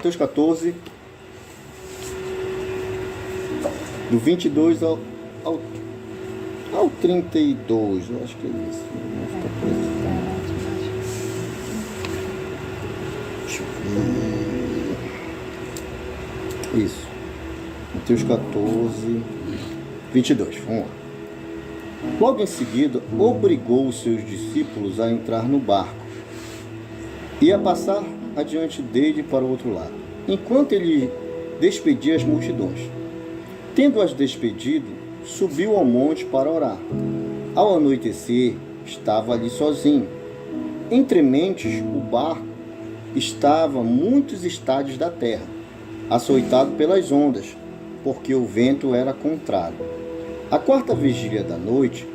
Mateus 14, do 22 ao 32, eu acho que é isso. Deixa eu ver. Isso. Mateus 14, 22. Vamos lá. Logo em seguida, obrigou os seus discípulos a entrar no barco e a passar adiante dele para o outro lado, enquanto ele despedia as multidões. Tendo-as despedido, subiu ao monte para orar. Ao anoitecer, estava ali sozinho. Entre mentes, o barco estava a muitos estádios da terra, açoitado pelas ondas, porque o vento era contrário. A quarta vigília da noite,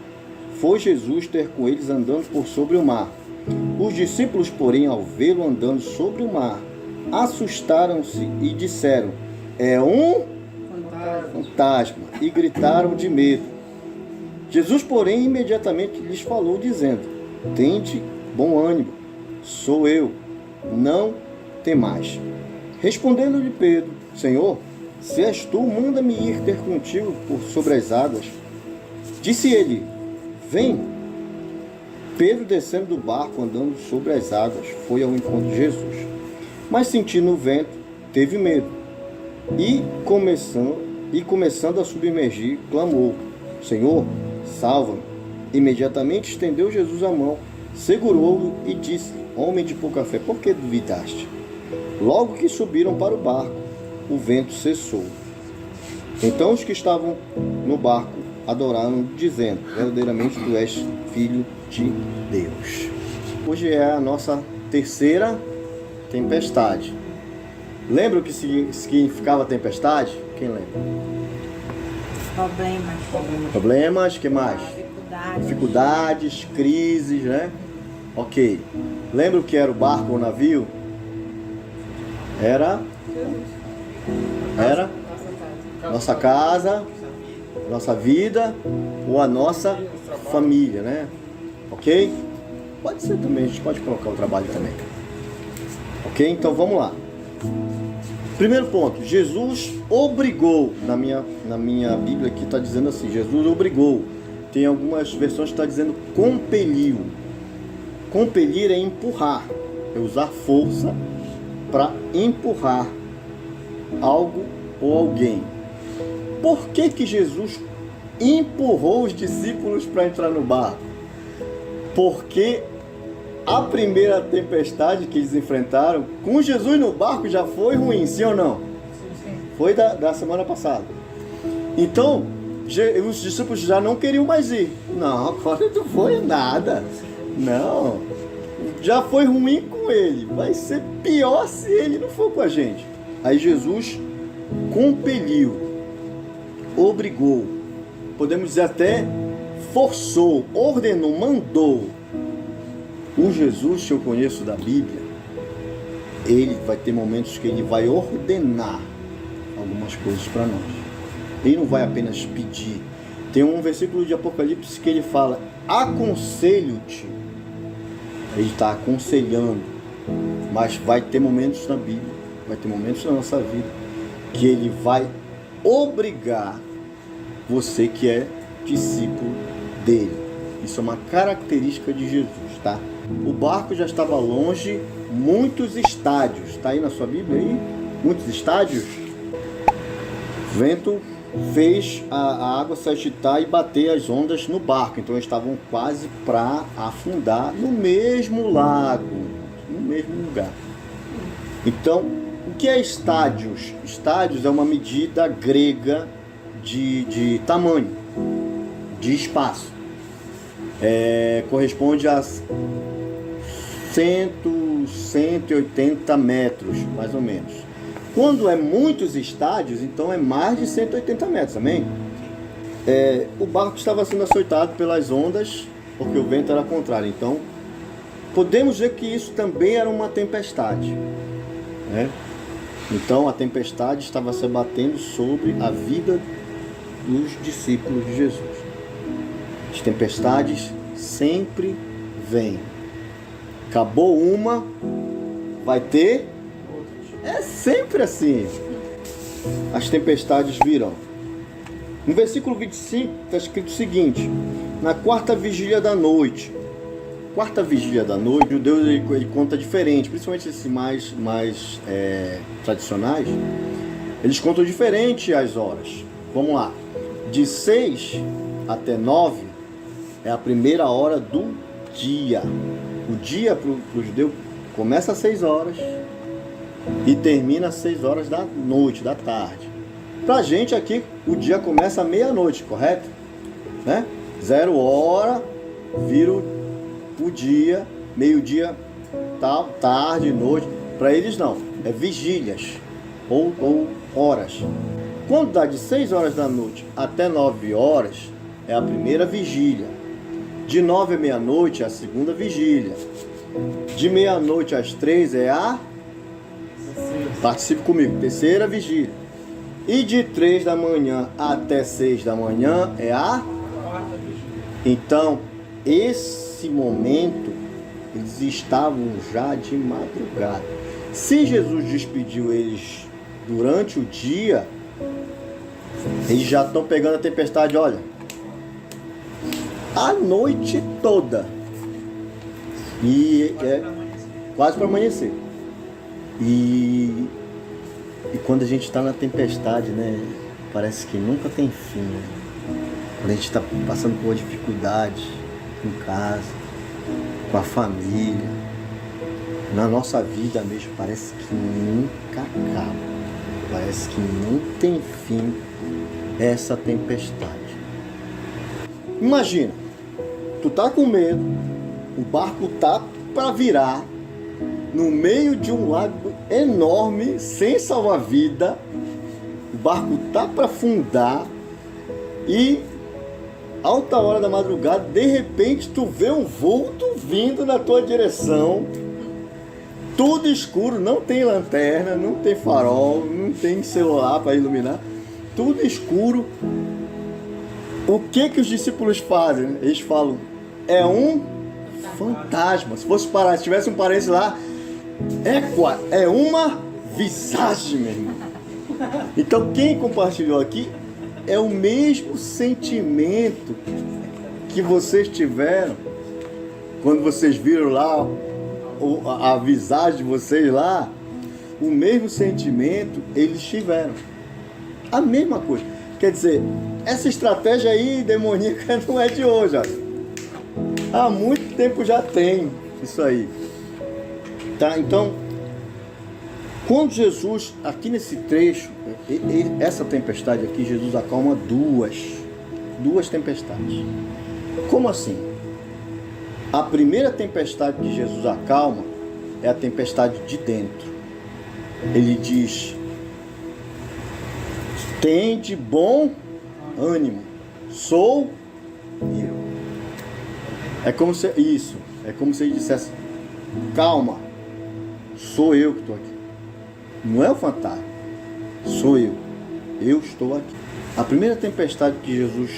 foi Jesus ter com eles andando por sobre o mar. Os discípulos, porém, ao vê-lo andando sobre o mar, assustaram-se e disseram: é um fantasma, e gritaram de medo. Jesus, porém, imediatamente lhes falou, dizendo: tende bom ânimo, sou eu, não temais. Respondendo-lhe Pedro: Senhor, se és tu, manda-me ir ter contigo por sobre as águas. Disse ele: vem. Pedro, descendo do barco, andando sobre as águas, foi ao encontro de Jesus. Mas, sentindo o vento, teve medo. E começando a submergir, clamou: Senhor, salva-me. Imediatamente estendeu Jesus a mão, segurou-o e disse: homem de pouca fé, por que duvidaste? Logo que subiram para o barco, o vento cessou. Então os que estavam no barco adoraram, dizendo: verdadeiramente tu és filho de Deus. Hoje é a nossa terceira tempestade. Lembra o que significava tempestade? Quem lembra? Problemas, que mais? Dificuldades, crises, né? Ok. Lembra o que era o barco ou o navio? Era nossa casa, nossa vida ou a nossa família, né? Ok? Pode ser também, a gente pode colocar o trabalho também. Ok? Então vamos lá. Primeiro ponto, Jesus obrigou. Na minha Bíblia aqui está dizendo assim, Jesus obrigou. Tem algumas versões que está dizendo compeliu. Compelir é empurrar, é usar força para empurrar algo ou alguém. Por que Jesus empurrou os discípulos para entrar no barco? Porque a primeira tempestade que eles enfrentaram com Jesus no barco já foi ruim, sim ou não? Foi da semana passada. Então, os discípulos já não queriam mais ir. Não, agora não foi nada. Não, já foi ruim com ele. Vai ser pior se ele não for com a gente. Aí Jesus compeliu, obrigou, podemos dizer até forçou, ordenou, mandou. O Jesus que eu conheço da Bíblia, ele vai ter momentos que ele vai ordenar algumas coisas para nós. Ele não vai apenas pedir. Tem um versículo de Apocalipse que ele fala: aconselho-te. Ele está aconselhando. Mas vai ter momentos na Bíblia, vai ter momentos na nossa vida que ele vai obrigar você que é discípulo dele. Isso é uma característica de Jesus, tá? O barco já estava longe, muitos estádios. Está aí na sua Bíblia aí? Muitos estádios. O vento fez a água se agitar e bater as ondas no barco. Então eles estavam quase para afundar no mesmo lago, no mesmo lugar. Então, o que é estádios? Estádios é uma medida grega de tamanho, de espaço. Corresponde a 180 metros, mais ou menos. Quando é muitos estádios, então é mais de 180 metros também. O barco estava sendo açoitado pelas ondas, porque o vento era contrário. Então, podemos dizer que isso também era uma tempestade, né? Então, a tempestade estava se abatendo sobre a vida dos discípulos de Jesus. As tempestades sempre vêm. Acabou uma, vai ter sempre assim. As tempestades virão. No versículo 25 está escrito o seguinte: na quarta vigília da noite. Quarta vigília da noite, o judeu ele conta diferente, principalmente esses mais tradicionais. Eles contam diferente as horas. Vamos lá. De 6 até 9 é a primeira hora do dia. O dia para o judeu começa às 6 horas e termina às 6 horas da noite, da tarde. Pra gente aqui, o dia começa à meia-noite, correto? Né? 0 hora, vira o dia, meio-dia, tal, tarde, noite. Para eles não, é vigílias ou horas. Quando dá de 6 horas da noite até 9 horas, é a primeira vigília. De 9 à meia-noite é a segunda vigília. De meia-noite às 3 é a... Participe comigo, terceira vigília. E de 3 da manhã até 6 da manhã é a... Então, esse momento, eles estavam já de madrugada. Se Jesus despediu eles durante o dia, eles já estão pegando a tempestade, olha, a noite toda. E é quase para amanhecer. E quando a gente está na tempestade, né, parece que nunca tem fim, né? Quando a gente está passando por uma dificuldade em casa, com a família, na nossa vida mesmo, parece que nunca acaba. Parece que não tem fim essa tempestade. Imagina, tu tá com medo, o barco tá para virar no meio de um lago enorme, sem salva-vida, o barco tá para afundar e alta hora da madrugada, de repente tu vê um vulto vindo na tua direção, tudo escuro, não tem lanterna, não tem farol, não tem celular para iluminar, tudo escuro. O que os discípulos fazem? Eles falam, é um fantasma. Se fosse parar, se tivesse um parente lá, é uma visagem, meu irmão. Então quem compartilhou aqui é o mesmo sentimento que vocês tiveram quando vocês viram lá a visagem de vocês lá. O mesmo sentimento eles tiveram. A mesma coisa. Quer dizer, essa estratégia aí demoníaca não é de hoje, olha. Há muito tempo já tem isso aí. Tá? Então, quando Jesus, aqui nesse trecho, essa tempestade aqui, Jesus acalma duas tempestades. Como assim? A primeira tempestade que Jesus acalma é a tempestade de dentro. Ele diz, tende bom ânimo, sou eu. É como se ele dissesse, calma, sou eu que estou aqui. Não é o fantasma, sou eu estou aqui. A primeira tempestade que Jesus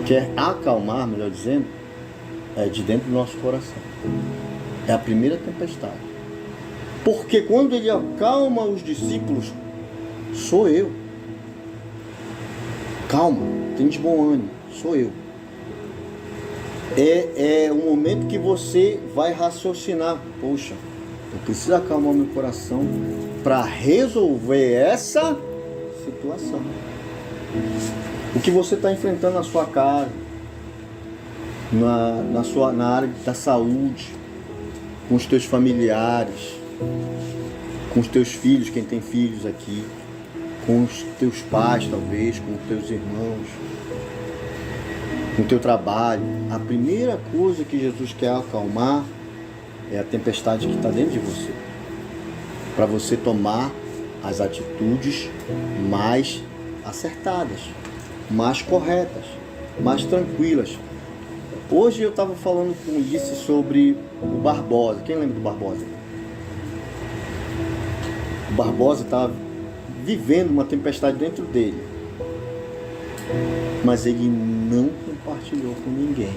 quer acalmar, melhor dizendo, é de dentro do nosso coração. É a primeira tempestade. Porque quando ele acalma os discípulos, sou eu. Calma, tem de bom ânimo, sou eu. É um momento que você vai raciocinar, poxa, eu preciso acalmar meu coração para resolver essa situação. O que você está enfrentando na sua casa, na área da saúde, com os teus familiares, com os teus filhos, quem tem filhos aqui, com os teus pais talvez, com os teus irmãos, com o teu trabalho. A primeira coisa que Jesus quer acalmar é a tempestade que está dentro de você, para você tomar as atitudes mais acertadas, mais corretas, mais tranquilas. Hoje eu estava falando com o Ulisses sobre o Barbosa. Quem lembra do Barbosa? O Barbosa estava vivendo uma tempestade dentro dele, mas ele não compartilhou com ninguém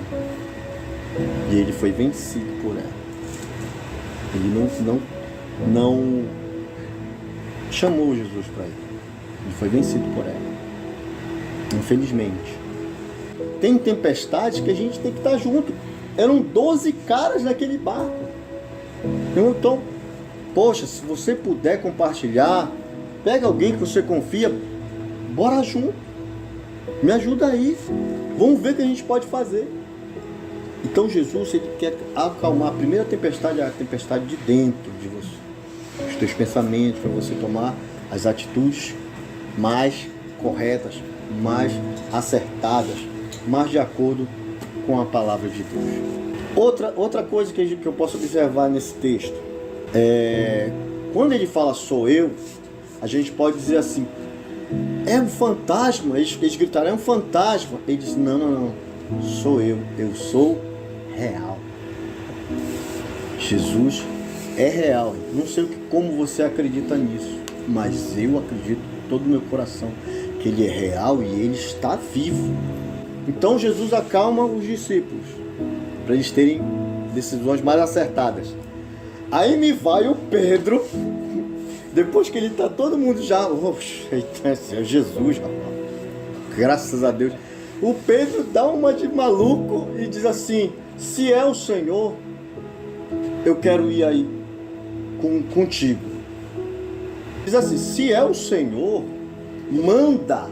e ele foi vencido por ela. Ele chamou Jesus para ele. Ele foi vencido por ela. Infelizmente. Tem tempestades que a gente tem que estar junto. Eram 12 caras naquele barco. Então, poxa, se você puder compartilhar, pega alguém que você confia, bora junto. Me ajuda aí. Vamos ver o que a gente pode fazer. Então Jesus, ele quer acalmar. A primeira tempestade é a tempestade de dentro de você. Os teus pensamentos, para você tomar as atitudes mais corretas, mais acertadas, mais de acordo com a palavra de Deus. Outra coisa que eu posso observar nesse texto é quando ele fala sou eu, a gente pode dizer assim, é um fantasma. Eles gritaram, é um fantasma. Ele diz, não, sou eu sou real. Jesus é real. Não sei como você acredita nisso, mas eu acredito com todo o meu coração que ele é real e ele está vivo. Então Jesus acalma os discípulos para eles terem decisões mais acertadas. Aí me vai o Pedro, depois que ele está todo mundo já, é Jesus, rapaz. Graças a Deus. O Pedro dá uma de maluco e diz assim, se é o Senhor, eu quero ir aí contigo. Diz assim, se é o Senhor, manda,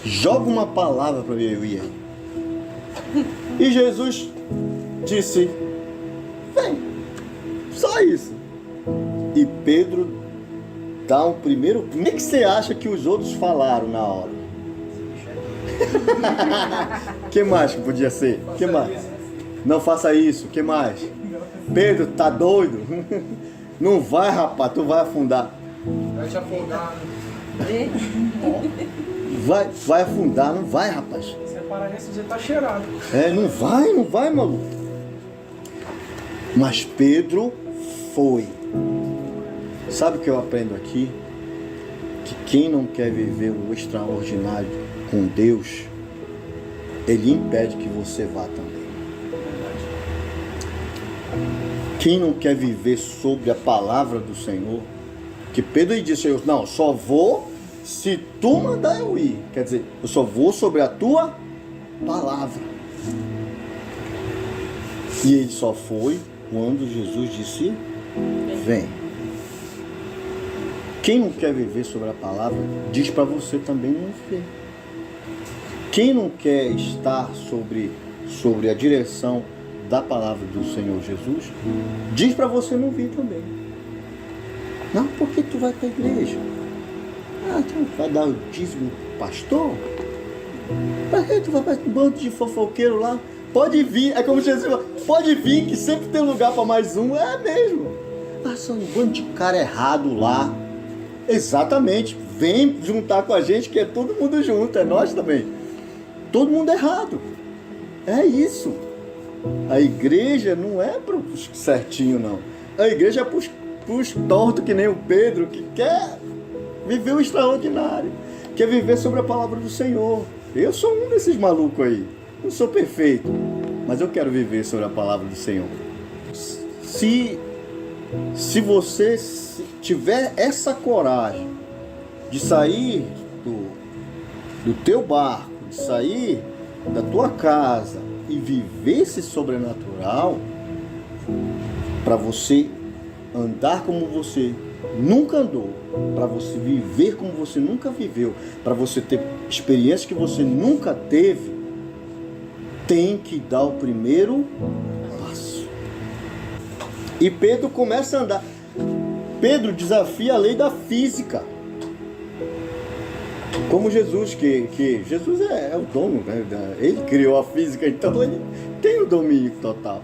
joga uma palavra para eu ir aí. E Jesus disse, vem, só isso. E Pedro dá um primeiro... Como é que você acha que os outros falaram na hora? Que mais que podia ser? Que mais? Não faça isso, que mais? Pedro, tá doido? Não vai, rapaz, tu vai afundar. Vai te afogar. Vai afundar, não vai, rapaz. Se é paraense, você tá cheirado. Não vai, maluco. Mas Pedro foi. Sabe o que eu aprendo aqui? Que quem não quer viver o extraordinário com Deus, ele impede que você vá também. Quem não quer viver sobre a palavra do Senhor, que Pedro disse, não, só vou se tu mandar eu ir. Quer dizer, eu só vou sobre a tua palavra. E ele só foi quando Jesus disse, vem. Quem não quer viver sobre a palavra, diz para você também não viver. Quem não quer estar sobre a direção da palavra do Senhor Jesus, diz para você não vir também. Não, porque tu vai para a igreja. Tu vai dar o dízimo pro pastor? Para que tu vai para um bando de fofoqueiro lá? Pode vir, é como Jesus fala, pode vir que sempre tem lugar para mais um. É mesmo. São um bando de cara errado lá. Exatamente. Vem juntar com a gente que é todo mundo junto, é nós também. Todo mundo errado. É isso. A igreja não é para os certinho, não. A igreja é para os tortos que nem o Pedro, que quer viver o extraordinário, quer viver sobre a palavra do Senhor. Eu sou um desses malucos aí. Não sou perfeito, mas eu quero viver sobre a palavra do Senhor. Se você tiver essa coragem de sair do teu barco, de sair da tua casa e viver esse sobrenatural, para você andar como você nunca andou, para você viver como você nunca viveu, para você ter experiências que você nunca teve, tem que dar o primeiro passo. E Pedro começa a andar. Pedro desafia a lei da física. Como Jesus, que Jesus é o dono, né? Ele criou a física, então ele tem o domínio total.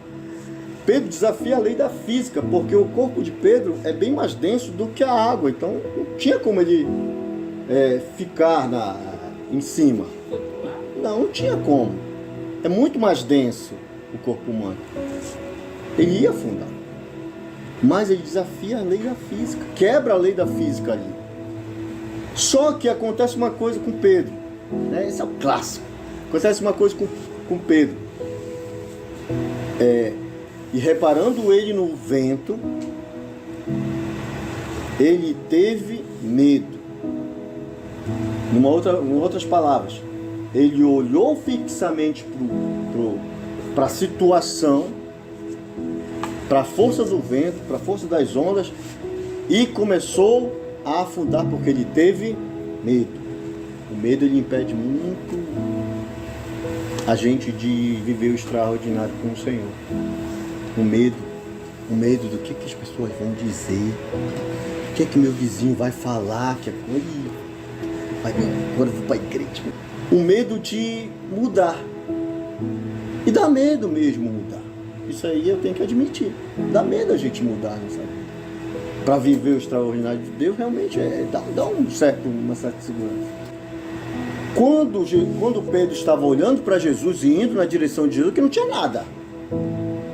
Pedro desafia a lei da física, porque o corpo de Pedro é bem mais denso do que a água, então não tinha como ele ficar em cima. Não tinha como. É muito mais denso o corpo humano. Ele ia afundar. Mas ele desafia a lei da física, quebra a lei da física ali. Só que acontece uma coisa com Pedro, né? Esse é o clássico. Acontece uma coisa com Pedro. E reparando ele no vento, Ele teve medo. Em outras palavras, ele olhou fixamente para a situação, para a força do vento, para a força das ondas, e começou a afundar porque ele teve medo. O medo, ele impede muito a gente de viver o extraordinário com o Senhor. O medo do que as pessoas vão dizer, o que meu vizinho vai falar, que agora eu vou para a igreja. O medo de mudar. E dá medo mesmo mudar. Isso aí eu tenho que admitir. Dá medo a gente mudar, sabe? Para viver o extraordinário de Deus, realmente dá uma certa segurança. Quando Pedro estava olhando para Jesus e indo na direção de Jesus, que não tinha nada.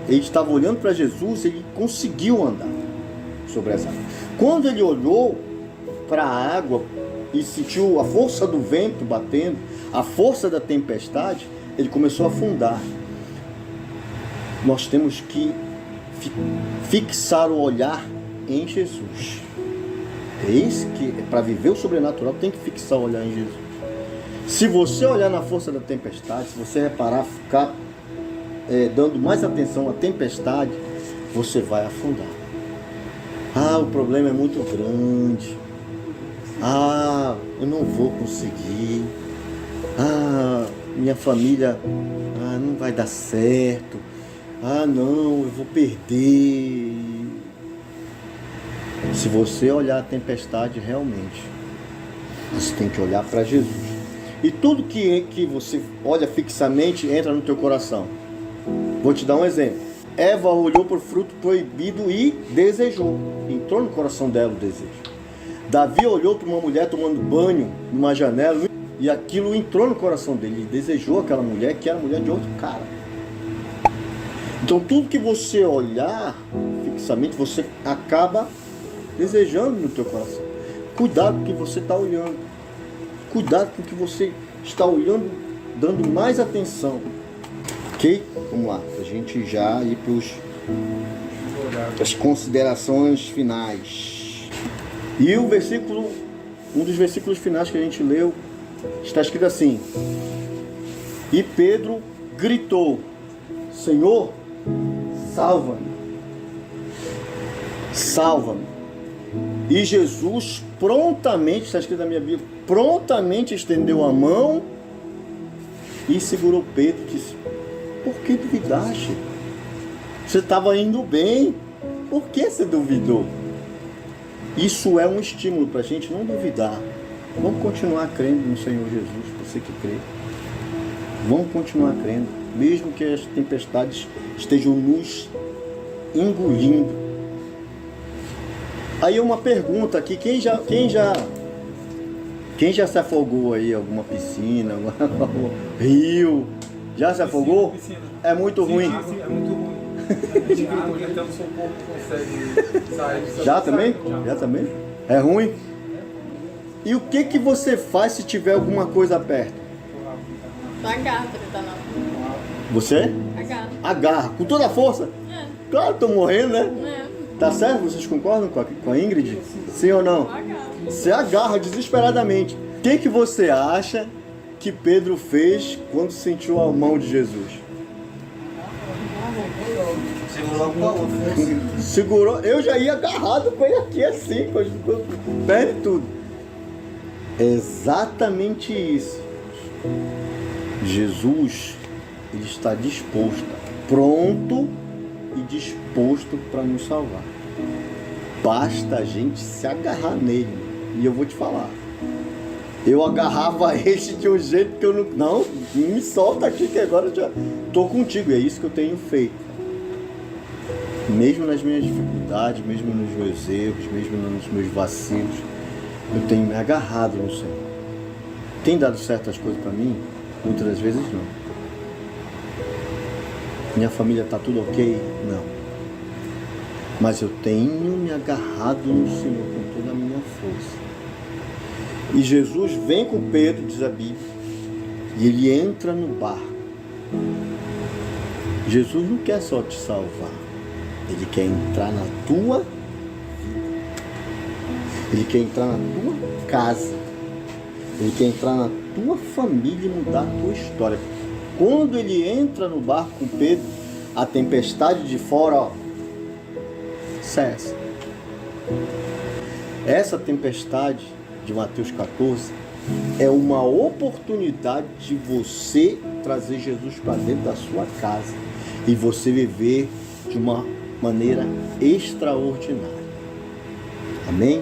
Ele estava olhando para Jesus, ele conseguiu andar sobre essa água. Quando ele olhou para a água e sentiu a força do vento batendo, a força da tempestade, ele começou a afundar. Nós temos que fixar o olhar em Jesus. É isso que, para viver o sobrenatural, tem que fixar o olhar em Jesus. Se você olhar na força da tempestade, se você reparar, ficar dando mais atenção à tempestade, você vai afundar. O problema é muito grande. Eu não vou conseguir. Minha família não vai dar certo. Não, eu vou perder. Se você olhar a tempestade realmente, você tem que olhar para Jesus. E tudo que você olha fixamente entra no teu coração. Vou te dar um exemplo. Eva olhou para o fruto proibido e desejou. Entrou no coração dela o desejo. Davi olhou para uma mulher tomando banho numa janela e aquilo entrou no coração dele. Ele desejou aquela mulher, que era a mulher de outro cara. Então tudo que você olhar fixamente, você acaba desejando no teu coração. Cuidado com o que você está olhando. Cuidado com o que você está olhando, dando mais atenção. Ok? Vamos lá, para a gente já ir para as considerações finais. E um dos versículos finais que a gente leu, está escrito assim: e Pedro gritou: Senhor, salva-me. Salva-me. E Jesus prontamente, está escrito na minha Bíblia, prontamente estendeu a mão e segurou Pedro e disse: por que duvidaste? Você estava indo bem, por que você duvidou? Isso é um estímulo para a gente não duvidar. Vamos continuar crendo no Senhor Jesus, você que crê. Vamos continuar crendo, mesmo que as tempestades estejam nos engolindo. Aí uma pergunta aqui, quem já se afogou aí, alguma piscina, algum rio? Já se afogou? É muito ruim. É muito ruim. Tentando socorro, consegue sair. Já também? Já também? É ruim? E o que você faz se tiver alguma coisa perto? Agarra pra tentar não. Você? Agarra. Com toda a força? Claro, tô morrendo, né? Tá certo? Vocês concordam com a Ingrid? Sim ou não? Você agarra desesperadamente. O que você acha que Pedro fez quando sentiu a mão de Jesus? Segurou com a outra. Segurou. Eu já ia agarrado com ele aqui assim, com o pé e tudo. É exatamente isso. Jesus, ele está disposto, pronto e disposto para nos salvar. Basta a gente se agarrar nele. E eu vou te falar, eu agarrava ele de um jeito que eu não me solta aqui, que agora eu já estou contigo. E é isso que eu tenho feito. Mesmo nas minhas dificuldades, mesmo nos meus erros, mesmo nos meus vacilos, eu tenho me agarrado no Senhor. Tem dado certas coisas para mim? Muitas das vezes não. Minha família está tudo ok? Não. Mas eu tenho me agarrado no Senhor com toda a minha força. E Jesus vem com Pedro, diz a Bíblia, e ele entra no barco. Jesus não quer só te salvar, ele quer entrar na tua vida. Ele quer entrar na tua casa. Ele quer entrar na tua família e mudar a tua história. Quando ele entra no barco com Pedro, a tempestade de fora, ó, cessa. Essa tempestade de Mateus 14 é uma oportunidade de você trazer Jesus para dentro da sua casa e você viver de uma maneira extraordinária. Amém?